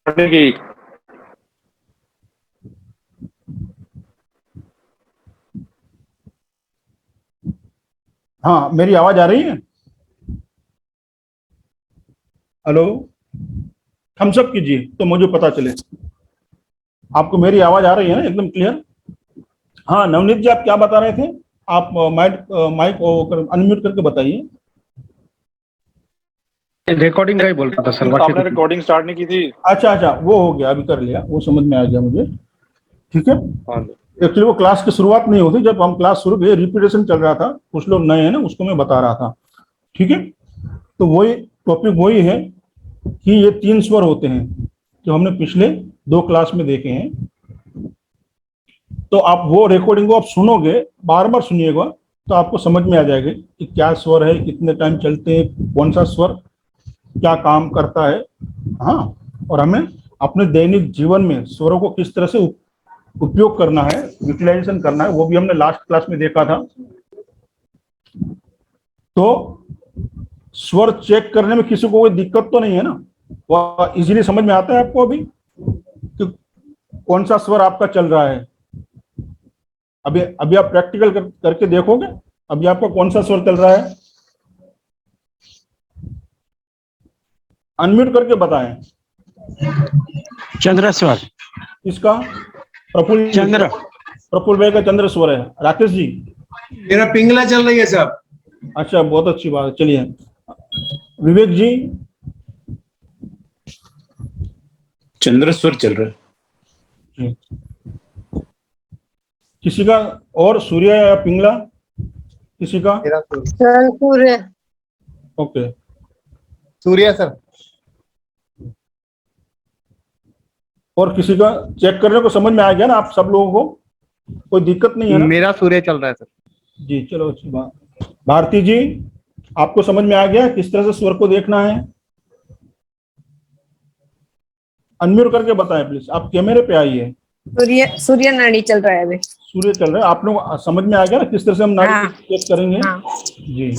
पढ़ने की। हाँ, मेरी आवाज आ रही है? हेलो, थम्स अप कीजिए तो मुझे पता चले। आपको मेरी आवाज आ रही है ना एकदम क्लियर? हाँ नवनीत जी, आप क्या बता रहे थे? आप माइक माइक अनम्यूट करके बताइए। रिकॉर्डिंग का ही बोल रहा था सर, तो आपने रिकॉर्डिंग स्टार्ट नहीं की थी? अच्छा अच्छा, वो हो गया, अभी कर लिया, वो समझ में आ गया मुझे। ठीक है। हाँ। एक्चुअली वो क्लास की शुरुआत नहीं होती, जब हम क्लास शुरू किए रिपीटेशन चल रहा था, कुछ लोग नए हैं ना, उसको मैं बता रहा था। ठीक है। तो वही टॉपिक वही है कि ये तीन स्वर होते हैं जो हमने पिछले दो क्लास में देखे हैं। तो आप वो रिकॉर्डिंग को आप सुनोगे, बार बार सुनिएगा, तो आपको समझ में आ जाएगा कि क्या स्वर है, कितने टाइम चलते हैं, कौन सा स्वर क्या काम करता है। हाँ, और हमें अपने दैनिक जीवन में स्वरों को किस तरह से उपयोग करना है, यूटिलाइजेशन करना है, वो भी हमने लास्ट क्लास में देखा था। तो स्वर चेक करने में किसी को कोई दिक्कत तो नहीं है ना? वो इजीली समझ में आता है आपको अभी कि कौन सा स्वर आपका चल रहा है? अभी अभी आप प्रैक्टिकल करके देखोगे, अभी आपका कौन सा स्वर चल रहा है? अनम्यूट करके बताएं। चंद्र स्वर। इसका प्रफुल्ल चंद्र। प्रफुल्ल भाई का चंद्र स्वर है। राकेश जी? मेरा पिंगला चल रही है साहब। अच्छा, बहुत अच्छी बात है, चलिए। विवेक जी? चंद्र स्वर चल रहा है। किसी का और सूर्य या पिंगला? किसी का? सूर्य। ओके, सूर्य सर। और किसी का चेक करने को समझ में आ गया ना आप सब लोगों को? कोई दिक्कत नहीं है ना? मेरा सूर्य चल रहा है सर। जी, चलो अच्छी बात। भारती जी, आपको समझ में आ गया किस तरह से स्वर को देखना है? अनम्यूट करके बताएं प्लीज, आप कैमरे पे आइए। सूर्य नाड़ी चल रहा है अभी। सूर्य चल रहा है, आप लोग समझ में आ गया ना किस तरह से हम नाड़ी हाँ, चेक करेंगे? हाँ। जी।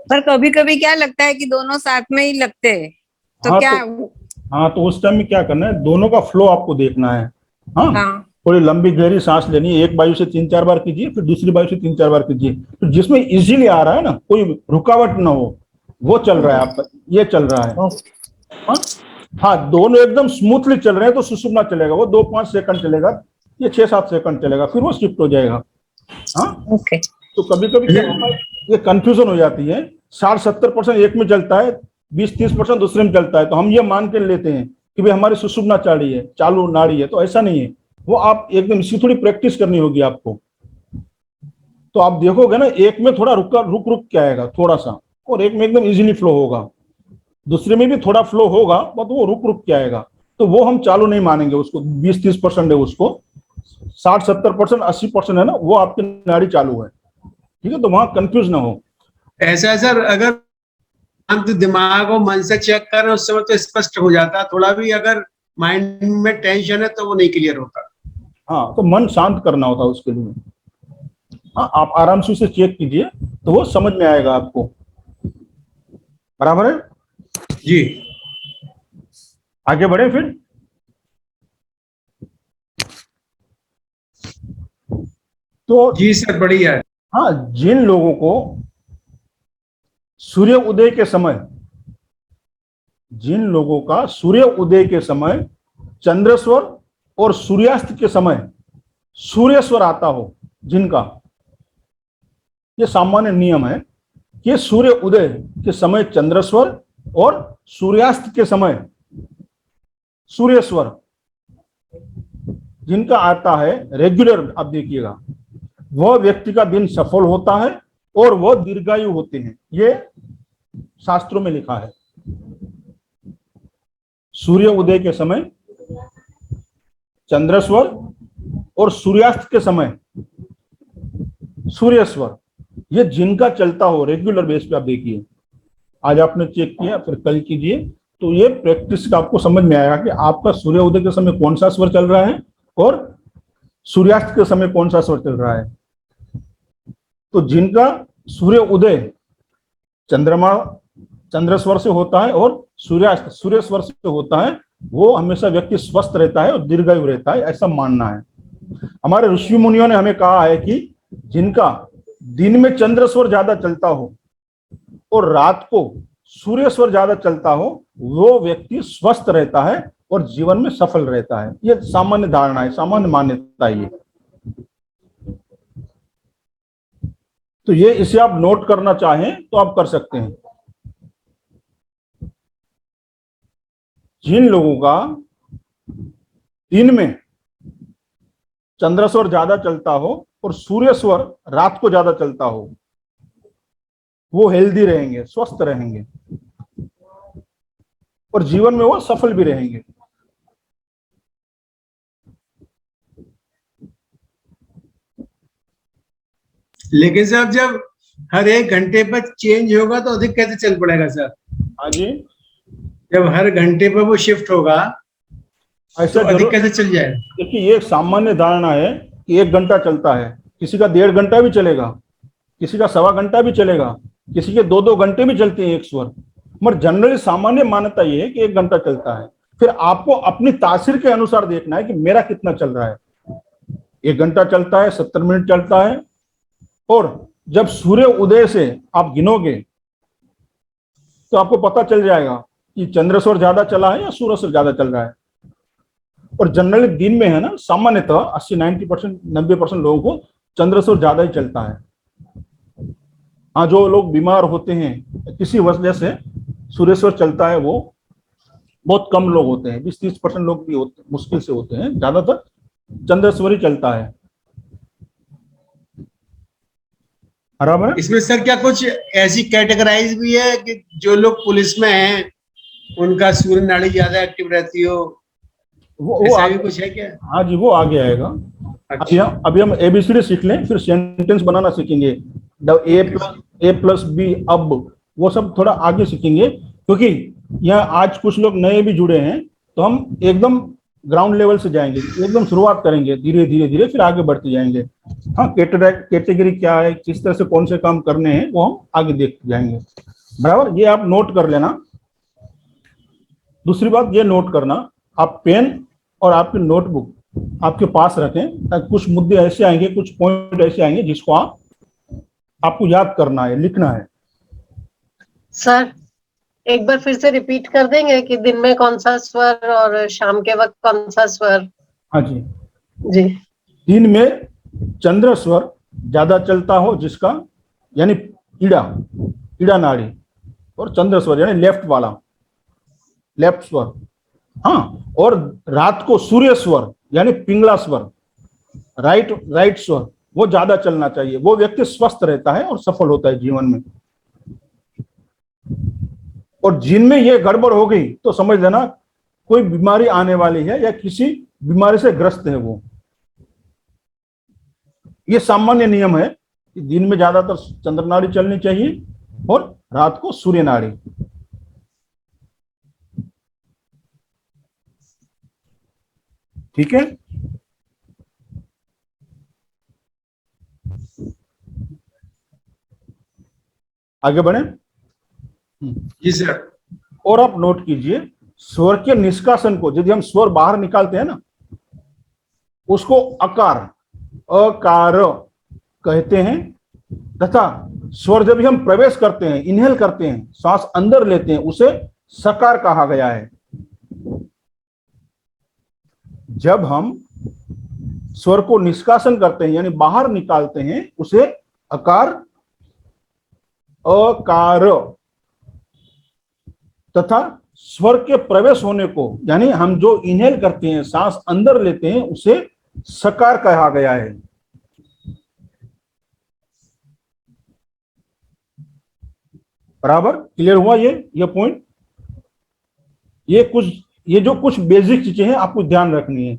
पर कभी कभी क्या लगता है कि दोनों साथ में ही लगते हैं, तो हाँ क्या? हाँ, तो उस टाइम में क्या करना है, दोनों का फ्लो आपको देखना है। हाँ, हाँ। थोड़ी लंबी गहरी सांस लेनी है, एक वायु से 3-4 बार कीजिए, फिर दूसरी वायु से 3-4 बार कीजिए, तो जिसमें इजीली आ रहा है ना, कोई रुकावट ना हो, वो चल रहा है आपका, ये चल रहा है। हाँ हाँ, दोनों एकदम स्मूथली चल रहे हैं तो सुषुम्ना चलेगा, वो 2-5 सेकंड चलेगा, ये 6-7 सेकंड चलेगा, फिर वो शिफ्ट हो जाएगा। हाँ, ओके। तो कभी कभी क्या होता है, ये कंफ्यूजन हो जाती है, 60-70% एक में चलता है, 20-30% दूसरे में चलता है, तो हम ये मान के लेते हैं कि भाई हमारी सुषुम्ना चाली है, चालू नाड़ी है, तो ऐसा नहीं है। वो आप एकदम इसकी थोड़ी प्रैक्टिस करनी होगी आपको। तो आप देखोगे ना, एक में थोड़ा रुक रुक के आएगा थोड़ा सा, और एक में एकदम इजीली फ्लो होगा, दूसरे में भी थोड़ा फ्लो होगा, बट वो रुक के आएगा। तो वो हम चालू नहीं मानेंगे उसको, 20-30% है उसको, 60-70%, 80% है ना, वो आपकी नाड़ी चालू है। ठीक है, तो वहां कंफ्यूज ना हो। ऐसा है सर, अगर शांत दिमाग और मन से चेक करें उस समय तो स्पष्ट हो जाता है, थोड़ा भी अगर माइंड में टेंशन है तो वो नहीं क्लियर होता। हाँ, तो मन शांत करना होता है उसके लिए। हाँ, आप आराम से उसे चेक कीजिए तो वो समझ में आएगा आपको। बराबर है जी। आगे बढ़े फिर। तो जी सर, बढ़िया है। हाँ, जिन लोगों को सूर्य उदय के समय, जिन लोगों का सूर्य उदय के समय चंद्र स्वर और सूर्यास्त के समय सूर्य स्वर आता हो, जिनका ये सामान्य नियम है कि सूर्य उदय के समय चंद्र स्वर और सूर्यास्त के समय सूर्य स्वर जिनका आता है रेगुलर, आप देखिएगा, वह व्यक्ति का दिन सफल होता है और वह दीर्घायु होते हैं, ये शास्त्रों में लिखा है। सूर्य उदय के समय चंद्र स्वर और सूर्यास्त के समय सूर्य स्वर, ये जिनका चलता हो रेगुलर बेस पे, आप देखिए, आज आपने चेक किया, फिर कल कीजिए, तो ये प्रैक्टिस का आपको समझ में आएगा कि आपका सूर्य उदय के समय कौन सा स्वर चल रहा है और सूर्यास्त के समय कौन सा स्वर चल रहा है। तो जिनका सूर्य उदय चंद्रमा चंद्र स्वर से होता है और सूर्यास्त सूर्य स्वर से होता है, वो हमेशा व्यक्ति स्वस्थ रहता है और दीर्घायु रहता है, ऐसा मानना है। हमारे ऋषि मुनियों ने हमें कहा है कि जिनका दिन में चंद्र स्वर ज्यादा चलता हो और रात को सूर्य स्वर ज्यादा चलता हो, वो व्यक्ति स्वस्थ रहता है और जीवन में सफल रहता है। ये सामान्य धारणा है, सामान्य मान्यता है ये। तो ये इसे आप नोट करना चाहें तो आप कर सकते हैं। जिन लोगों का दिन में चंद्र स्वर ज्यादा चलता हो और सूर्य स्वर रात को ज्यादा चलता हो, वो हेल्दी रहेंगे, स्वस्थ रहेंगे और जीवन में वो सफल भी रहेंगे। लेकिन साहब जब हर 1 घंटे पर चेंज होगा तो अधिक कैसे चल पड़ेगा सर? हाँ जी, जब हर घंटे पर वो शिफ्ट होगा ऐसा तो अधिक कैसे चल जाएगा? देखिए, ये एक सामान्य धारणा है कि 1 घंटा चलता है, किसी का 1.5 घंटा भी चलेगा, किसी का 1.25 घंटा भी चलेगा, किसी के 2-2 घंटे भी चलते हैं एक स्वर। मगर जनरली सामान्य मान्यता ये है कि 1 घंटा चलता है। फिर आपको अपनी तासीर के अनुसार देखना है कि मेरा कितना चल रहा है। 1 घंटा चलता है, 70 मिनट चलता है, और जब सूर्य उदय से आप गिनोगे तो आपको पता चल जाएगा कि चंद्र स्वर ज्यादा चला है या सूर्य स्वर ज्यादा चल रहा है। और जनरली दिन में है ना, सामान्यतः 80-90%, 90% लोगों को चंद्र स्वर ज्यादा ही चलता है। हाँ, जो लोग बीमार होते हैं किसी वजह से सूर्य स्वर चलता है, वो बहुत कम लोग होते हैं, 20-30% लोग भी होते, मुश्किल से होते हैं। ज्यादातर चंद्र स्वर ही चलता है। बराबर। इसमें सर क्या कुछ ऐसी कैटेगराइज भी है कि जो लोग पुलिस में हैं उनका सूर्य नाड़ी ज्यादा एक्टिव रहती हो, वो ऐसा भी आगे, कुछ है क्या? हाँ जी, वो आगे आएगा। अच्छा। अभी हम ABCD सीख लें, फिर सेंटेंस बनाना सीखेंगे। A+B अब, वो सब थोड़ा आगे सीखेंगे, क्योंकि यहाँ आज कुछ लोग नए भी जुड़े हैं, तो हम एकदम ग्राउंड लेवल से जाएंगे, एकदम शुरुआत करेंगे, धीरे धीरे धीरे फिर आगे बढ़ते जाएंगे। हाँ, कैटेगरी क्या है, किस तरह से कौन से काम करने हैं, वो हम आगे देखते जाएंगे। बराबर, ये आप नोट कर लेना। दूसरी बात ये नोट करना, आप पेन और आपकी नोटबुक आपके पास रखें, ताकि कुछ मुद्दे ऐसे आएंगे, कुछ पॉइंट ऐसे आएंगे जिसको आपको याद करना है, लिखना है। सर एक बार फिर से रिपीट कर देंगे कि दिन में कौन सा स्वर और शाम के वक्त कौन सा स्वर? हाँ जी, जी। दिन में चंद्र स्वर ज्यादा चलता हो जिसका, यानी ईड़ा नाड़ी, और चंद्र स्वर यानी लेफ्ट वाला, लेफ्ट स्वर। हाँ, और रात को सूर्य स्वर यानी पिंगला स्वर, राइट स्वर, वो ज्यादा चलना चाहिए। वो व्यक्ति स्वस्थ रहता है और सफल होता है जीवन में। और जिनमें ये गड़बड़ हो गई तो समझ लेना कोई बीमारी आने वाली है या किसी बीमारी से ग्रस्त है वो। ये सामान्य नियम है कि दिन में ज्यादातर चंद्र नाड़ी चलनी चाहिए और रात को सूर्य नाड़ी। ठीक है, आगे बढ़े। जी सर। और आप नोट कीजिए, स्वर के निष्कासन को, यदि हम स्वर बाहर निकालते हैं ना, उसको अकार कहते हैं, तथा स्वर जब हम प्रवेश करते हैं, इनहेल करते हैं, सांस अंदर लेते हैं, उसे सकार कहा गया है। जब हम स्वर को निष्कासन करते हैं यानी बाहर निकालते हैं, उसे अकार तथा स्वर के प्रवेश होने को, यानी हम जो इनहेल करते हैं, सांस अंदर लेते हैं, उसे सकार कहा गया है। बराबर, क्लियर हुआ ये पॉइंट? ये जो कुछ बेसिक चीजें हैं आपको ध्यान रखनी है,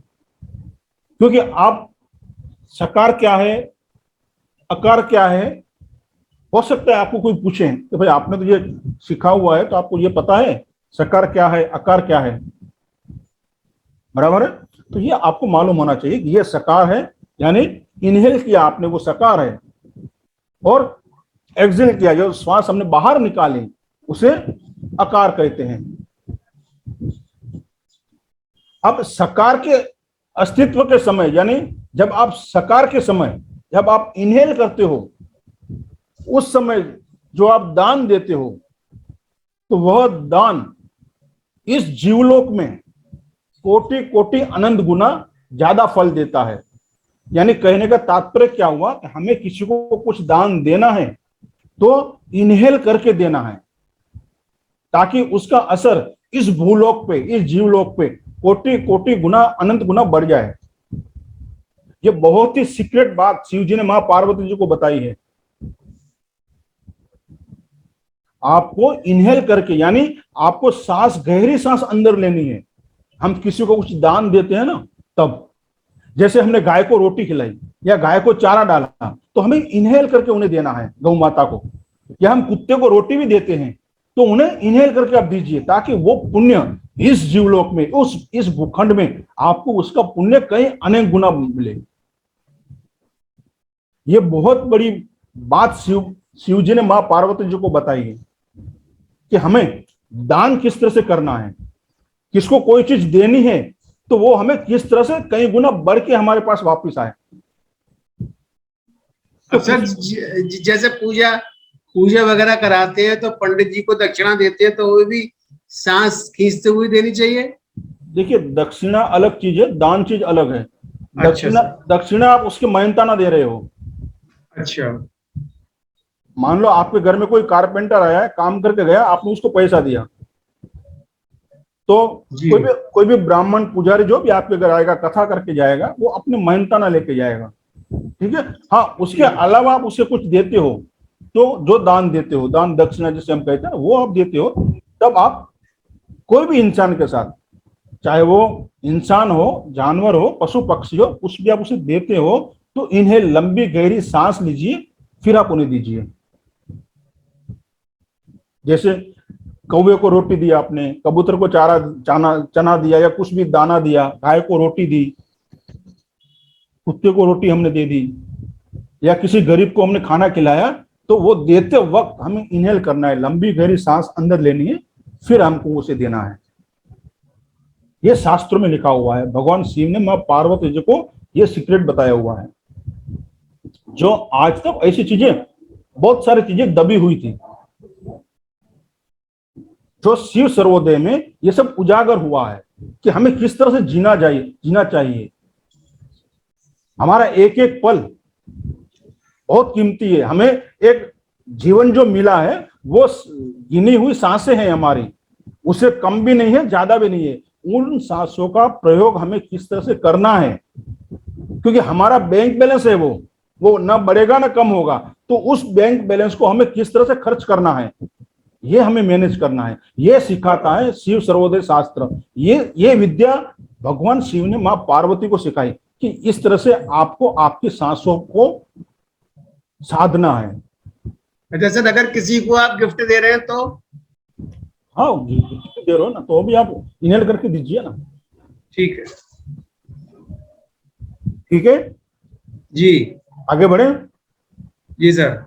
क्योंकि आप सकार क्या है, अकार क्या है, हो सकता है आपको कोई पूछे कि भाई आपने तो ये सीखा हुआ है, तो आपको ये पता है सकार क्या है, अकार क्या है। बराबर है, तो ये आपको मालूम होना चाहिए कि ये सकार है, यानी इनहेल किया आपने वो सकार है, और एक्सहेल किया, जो श्वास हमने बाहर निकाले, उसे अकार कहते हैं। अब सकार के अस्तित्व के समय, यानी जब आप सकार के समय जब आप इनहेल करते हो, उस समय जो आप दान देते हो, तो वह दान इस जीवलोक में कोटि कोटि अनंत गुना ज्यादा फल देता है। यानी कहने का तात्पर्य क्या हुआ कि हमें किसी को कुछ दान देना है तो इनहेल करके देना है, ताकि उसका असर इस भूलोक पे, इस जीवलोक पे कोटि कोटि गुना अनंत गुना बढ़ जाए। ये बहुत ही सीक्रेट बात शिव जी ने मां पार्वती जी को बताई है। आपको इनहेल करके, यानी आपको सांस, गहरी सांस अंदर लेनी है। हम किसी को कुछ दान देते हैं ना, तब जैसे हमने गाय को रोटी खिलाई या गाय को चारा डाला, तो हमें इनहेल करके उन्हें देना है गौ माता को। या हम कुत्ते को रोटी भी देते हैं तो उन्हें इनहेल करके आप दीजिए, ताकि वो पुण्य इस जीवलोक में, इस भूखंड में आपको उसका पुण्य कई अनेक गुना मिले। ये बहुत बड़ी बात शिव जी ने मां पार्वती जी को बताई है कि हमें दान किस तरह से करना है। किसको कोई चीज देनी है तो वो हमें किस तरह से कई गुना बढ़ के हमारे पास वापस आए। तो सर जैसे पूजा वगैरह कराते हैं तो पंडित जी को दक्षिणा देते हैं, तो वो भी सांस खींचते हुए देनी चाहिए। देखिए, दक्षिणा अलग चीज है, दान चीज अलग है। दक्षिणा आप उसकी मान्यता ना दे रहे हो। अच्छा, मान लो आपके घर में कोई कारपेंटर आया है, काम करके गया, आपने उसको पैसा दिया, तो कोई भी ब्राह्मण पुजारी जो भी आपके घर आएगा, कथा करके जाएगा, वो अपनी मान्यता ना लेके जाएगा, ठीक है। हाँ, उसके अलावा आप उसे कुछ देते हो, तो जो दान देते हो, दान दक्षिणा जिसे हम कहते हैं, वो आप देते हो, तब आप कोई भी इंसान के साथ, चाहे वो इंसान हो, जानवर हो, पशु पक्षी हो, कुछ भी आप उसे देते हो, तो इन्हें लंबी गहरी सांस लीजिए, फिर आप उन्हें दीजिए। जैसे कौवे को रोटी दिया आपने, कबूतर को चना दिया या कुछ भी दाना दिया, गाय को रोटी दी, कुत्ते को रोटी हमने दे दी, या किसी गरीब को हमने खाना खिलाया, तो वो देते वक्त हमें इनहेल करना है, लंबी गहरी सांस अंदर लेनी है, फिर हमको उसे देना है। ये शास्त्रों में लिखा हुआ है। भगवान शिव ने मां पार्वती जी को ये सीक्रेट बताया हुआ है। जो आज तक ऐसी चीजें, बहुत सारी चीजें दबी हुई थी, जो शिव सर्वोदय में ये सब उजागर हुआ है कि हमें किस तरह से जीना चाहिए। हमारा एक एक पल बहुत कीमती है। हमें एक जीवन जो मिला है वो गिनी हुई सांसें हैं हमारी, उससे कम भी नहीं है, ज्यादा भी नहीं है। उन सांसों का प्रयोग हमें किस तरह से करना है, क्योंकि हमारा बैंक बैलेंस है, वो ना बढ़ेगा ना कम होगा, तो उस बैंक बैलेंस को हमें किस तरह से खर्च करना है, ये हमें मैनेज करना है। ये सिखाता है शिव सर्वोदय शास्त्र। ये विद्या भगवान शिव ने मां पार्वती को सिखाई कि इस तरह से आपको आपकी सांसों को साधना है। जैसे अगर किसी को आप गिफ्ट दे रहे हैं तो, हाँ, गिफ्ट दे रहे हो ना, तो भी आप इनहेल करके दीजिए ना। ठीक है, ठीक है जी, आगे बढ़े। जी सर।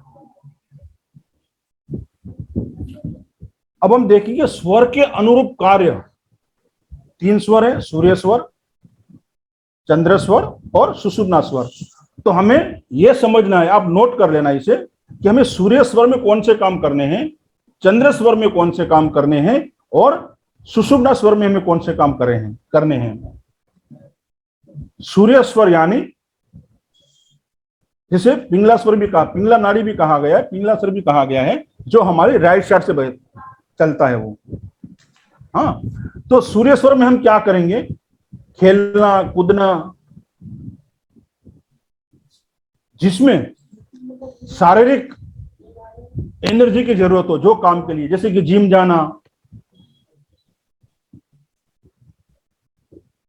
अब हम देखेंगे स्वर के अनुरूप कार्य। 3 स्वर है, सूर्य स्वर, चंद्र स्वर और सुषुम्ना स्वर। तो हमें यह समझना है, आप नोट कर लेना इसे, कि हमें सूर्य स्वर में कौन से काम करने हैं, चंद्र स्वर में कौन से काम करने हैं, और सुषुम्ना स्वर में हमें कौन से काम करने हैं। सूर्य स्वर यानी जिसे पिंगला स्वर भी कहा, पिंगला नाड़ी भी कहा गया है, पिंगला स्वर भी कहा गया है, जो हमारी राइट साइड से चलता है वो। हाँ, तो सूर्य स्वर में हम क्या करेंगे, खेलना कूदना, जिसमें शारीरिक एनर्जी की जरूरत हो, जो काम के लिए, जैसे कि जिम जाना,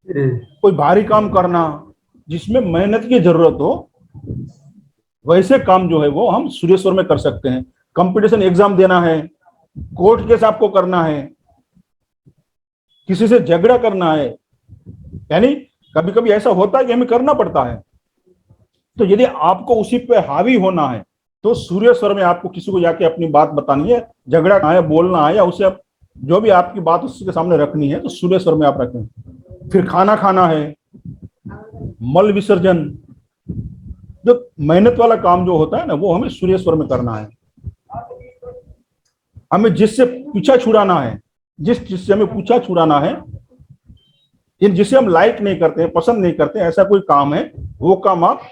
कोई भारी काम करना जिसमें मेहनत की जरूरत हो, वैसे काम जो है वो हम सूर्य स्वर में कर सकते हैं। कंपटीशन एग्जाम देना है, कोर्ट केस आपको करना है, किसी से झगड़ा करना है, यानी कभी कभी ऐसा होता है कि हमें करना पड़ता है। तो यदि आपको उसी पे हावी होना है तो सूर्य स्वर में आपको किसी को जाके अपनी बात बतानी है, झगड़ा है, बोलना है, या उसे जो भी आपकी बात उसके सामने रखनी है, तो सूर्य स्वर में आप रखें। फिर खाना खाना है, मल विसर्जन, जो मेहनत वाला काम जो होता है ना, वो हमें सूर्य स्वर में करना है। हमें जिससे पीछा छुड़ाना है, जिससे हमें पीछा छुड़ाना है, जिसे हम लाइक नहीं करते हैं, पसंद नहीं करते हैं, ऐसा कोई काम है, वो काम आप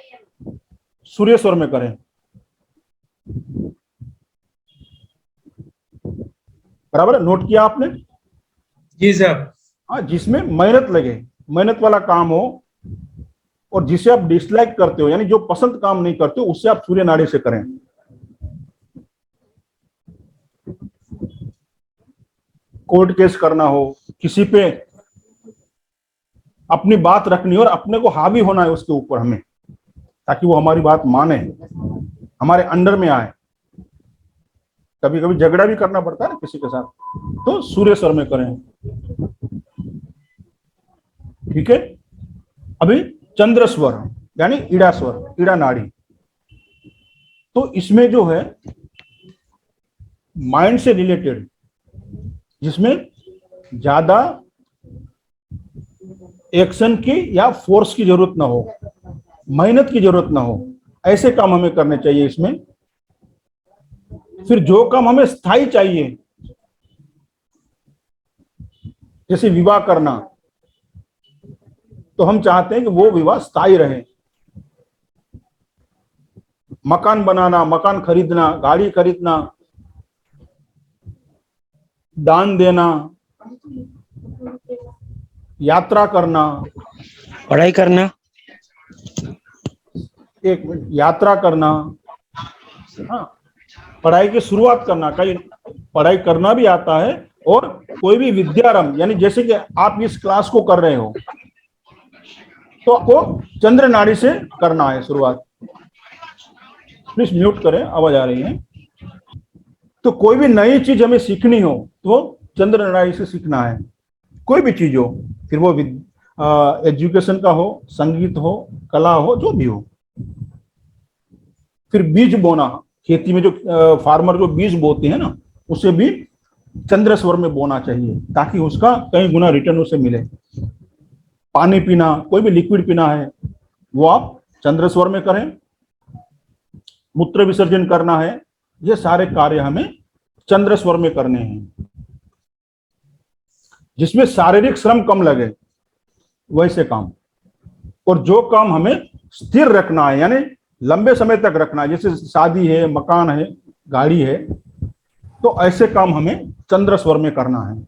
सूर्य स्वर में करें। बराबर है? नोट किया आपने? जी सर। हाँ, जिसमें मेहनत लगे, मेहनत वाला काम हो, और जिसे आप डिसलाइक करते हो, यानी जो पसंद काम नहीं करते हो, उससे आप सूर्य नाड़ी से करें। कोर्ट केस करना हो, किसी पे अपनी बात रखनी हो और अपने को हावी होना है उसके ऊपर हमें, ताकि वो हमारी बात माने, हमारे अंडर में आए। कभी कभी झगड़ा भी करना पड़ता है ना किसी के साथ, तो सूर्य स्वर में करें। ठीक है। अभी चंद्र स्वर यानी ईड़ा स्वर, ईड़ा नाड़ी, तो इसमें जो है माइंड से रिलेटेड, जिसमें ज्यादा एक्शन की या फोर्स की जरूरत ना हो, मेहनत की जरूरत ना हो, ऐसे काम हमें करने चाहिए इसमें। फिर जो काम हमें स्थायी चाहिए, जैसे विवाह करना, तो हम चाहते हैं कि वो विवाह स्थायी रहे। मकान बनाना, मकान खरीदना, गाड़ी खरीदना, दान देना, यात्रा करना, पढ़ाई करना, एक मिनट, यात्रा करना, हाँ, पढ़ाई की शुरुआत करना, कहीं पढ़ाई करना भी आता है, और कोई भी विद्यारंभ, यानी जैसे कि आप इस क्लास को कर रहे हो, तो आपको चंद्र नाड़ी से करना है शुरुआत। प्लीज म्यूट करें, आवाज आ रही है। तो कोई भी नई चीज हमें सीखनी हो तो चंद्र नाड़ी से सीखना है, कोई भी चीज हो, फिर वो एजुकेशन का हो, संगीत हो, कला हो, जो भी हो। फिर बीज बोना, खेती में जो फार्मर जो बीज बोते हैं ना, उसे भी चंद्र स्वर में बोना चाहिए, ताकि उसका कई गुना रिटर्न उसे मिले। पानी पीना, कोई भी लिक्विड पीना है, वो आप चंद्र स्वर में करें। मूत्र विसर्जन करना है, ये सारे कार्य हमें चंद्र स्वर में करने हैं। जिसमें शारीरिक श्रम कम लगे वैसे काम, और जो काम हमें स्थिर रखना है, यानी लंबे समय तक रखना है, जैसे शादी है, मकान है, गाड़ी है, तो ऐसे काम हमें चंद्र स्वर में करना है।